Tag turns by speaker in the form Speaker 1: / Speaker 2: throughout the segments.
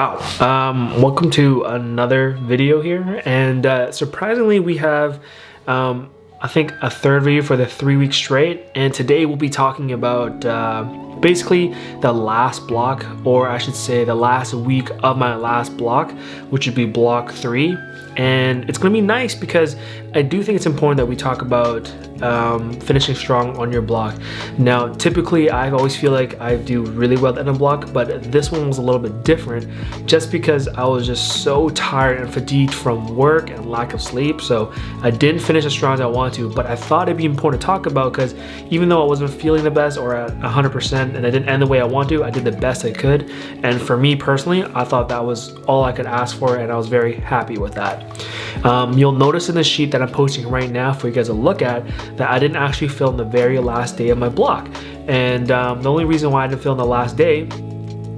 Speaker 1: Wow, welcome to another video here, and surprisingly we have I think a third video for the 3 weeks straight, and today we'll be talking about basically the last block, or I should say the last week of my last block, which would be block 3. And it's gonna be nice because I do think it's important that we talk about finishing strong on your block. Now, typically I always feel like I do really well in a block, but this one was a little bit different just because I was just so tired and fatigued from work and lack of sleep. So I didn't finish as strong as I wanted to, but I thought it'd be important to talk about because even though I wasn't feeling the best or at 100% and I didn't end the way I wanted to, I did the best I could. And for me personally, I thought that was all I could ask for, and I was very happy with that. You'll notice in the sheet that I'm posting right now for you guys to look at that I didn't actually film the very last day of my block. And the only reason why I didn't film the last day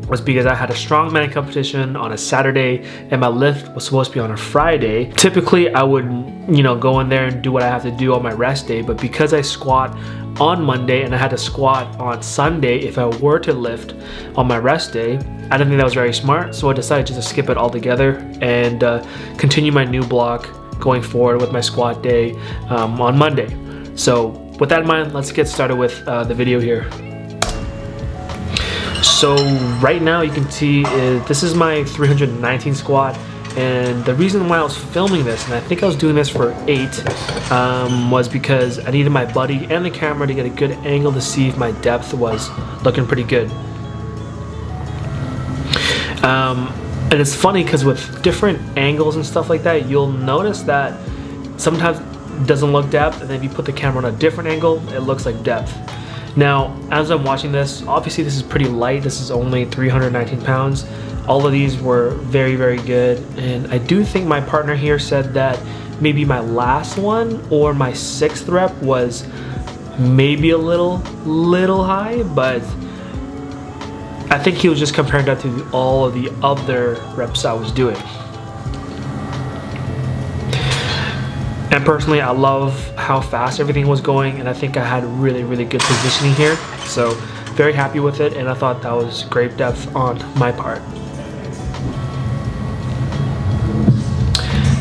Speaker 1: was because I had a strongman competition on a Saturday and my lift was supposed to be on a Friday. Typically I would, go in there and do what I have to do on my rest day, but because I squat on Monday and I had to squat on Sunday if I were to lift on my rest day, I didn't think that was very smart, so I decided just to skip it altogether and continue my new block going forward with my squat day on Monday. So with that in mind, let's get started with the video here. So right now you can see this is my 319 squat, and the reason why I was filming this, and I think I was doing this for 8, was because I needed my buddy and the camera to get a good angle to see if my depth was looking pretty good. And it's funny because with different angles and stuff like that, you'll notice that sometimes it doesn't look depth, and then if you put the camera on a different angle, it looks like depth. Now, as I'm watching this, obviously this is pretty light. This is only 319 pounds. All of these were very, very good. And I do think my partner here said that maybe my last one or my 6th rep was maybe a little high, but I think he was just comparing that to all of the other reps I was doing. And personally, I love how fast everything was going, and I think I had really, really good positioning here. So very happy with it, and I thought that was great depth on my part.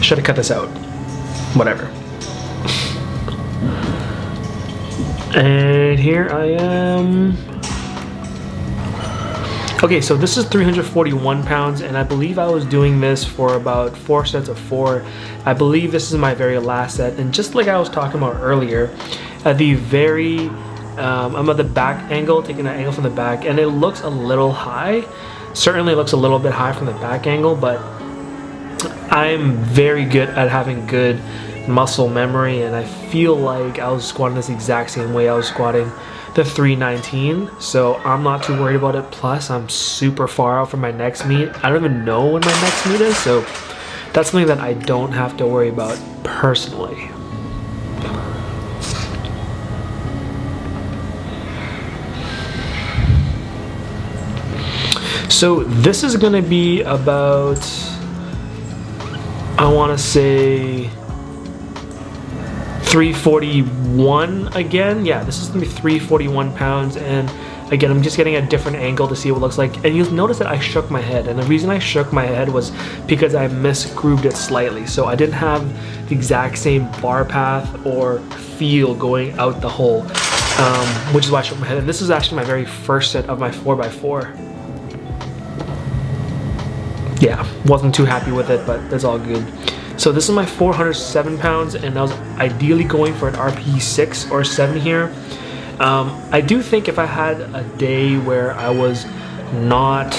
Speaker 1: Should have cut this out. Whatever. And here I am. Okay, so this is 341 pounds, and I believe I was doing this for about 4 sets of 4. I believe this is my very last set, and just like I was talking about earlier, at the very, I'm at the back angle, taking an angle from the back, and it looks a little high. Certainly looks a little bit high from the back angle, but I'm very good at having good muscle memory, and I feel like I was squatting this exact same way I was squatting the 319, so I'm not too worried about it. Plus I'm super far out from my next meet. I don't even know when my next meet is, so that's something that I don't have to worry about personally. So this is gonna be about, I wanna say 341 again. Yeah, this is gonna be 341 pounds, and again, I'm just getting a different angle to see what it looks like. And you'll notice that I shook my head, and the reason I shook my head was because I misgrooved it slightly. So I didn't have the exact same bar path or feel going out the hole, which is why I shook my head. And this is actually my very first set of my 4x4. Yeah, wasn't too happy with it, but that's all good. So this is my 407 pounds, and I was ideally going for an RPE 6 or 7 here. I do think if I had a day where I was not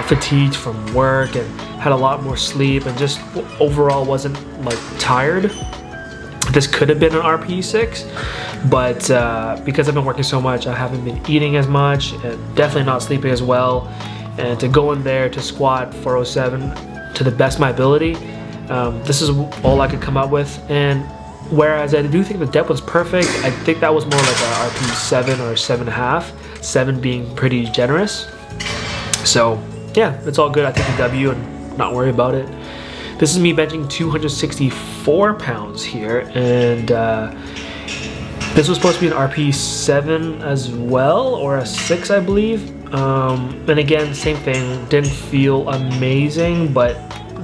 Speaker 1: fatigued from work and had a lot more sleep and just overall wasn't like tired, this could have been an RPE 6. But because I've been working so much, I haven't been eating as much and definitely not sleeping as well. And to go in there to squat 407 to the best of my ability, this is all I could come up with. And whereas I do think the depth was perfect, I think that was more like a RP 7 or 7.5, 7 being pretty generous. So yeah, it's all good. I take a W and not worry about it. This is me benching 264 pounds here, and this was supposed to be an RP 7 as well, or a 6 I believe. And again, same thing, didn't feel amazing, but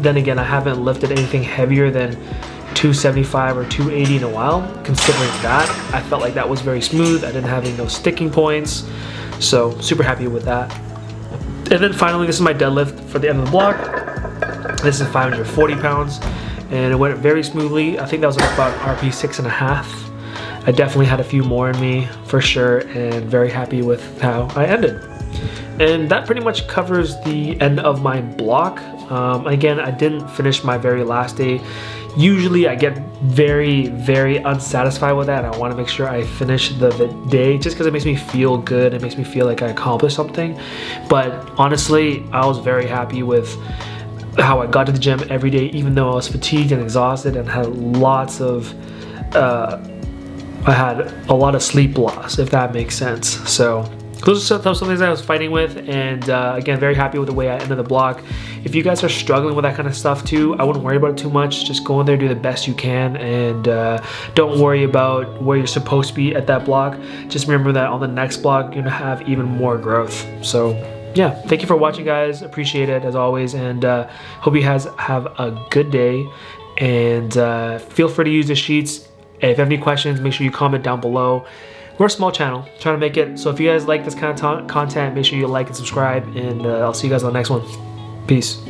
Speaker 1: then again, I haven't lifted anything heavier than 275 or 280 in a while. Considering that, I felt like that was very smooth. I didn't have any no sticking points, so super happy with that. And then finally, this is my deadlift for the end of the block. This is 540 pounds, and it went very smoothly. I think that was about RP 6.5. I definitely had a few more in me for sure, and very happy with how I ended. And that pretty much covers the end of my block. Again, I didn't finish my very last day. Usually I get very, very unsatisfied with that. I want to make sure I finish the day just because it makes me feel good. It makes me feel like I accomplished something. But honestly, I was very happy with how I got to the gym every day, even though I was fatigued and exhausted and had lots of I had a lot of sleep loss, if that makes sense. So those are some things I was fighting with, and again, very happy with the way I ended the block. If you guys are struggling with that kind of stuff too, I wouldn't worry about it too much. Just go in there, do the best you can, and don't worry about where you're supposed to be at that block. Just remember that on the next block, you're gonna have even more growth. So yeah, thank you for watching, guys. Appreciate it as always, and hope you guys have a good day. And feel free to use the sheets. And if you have any questions, make sure you comment down below. We're a small channel, trying to make it. So if you guys like this kind of content, make sure you like and subscribe. And I'll see you guys on the next one. Peace.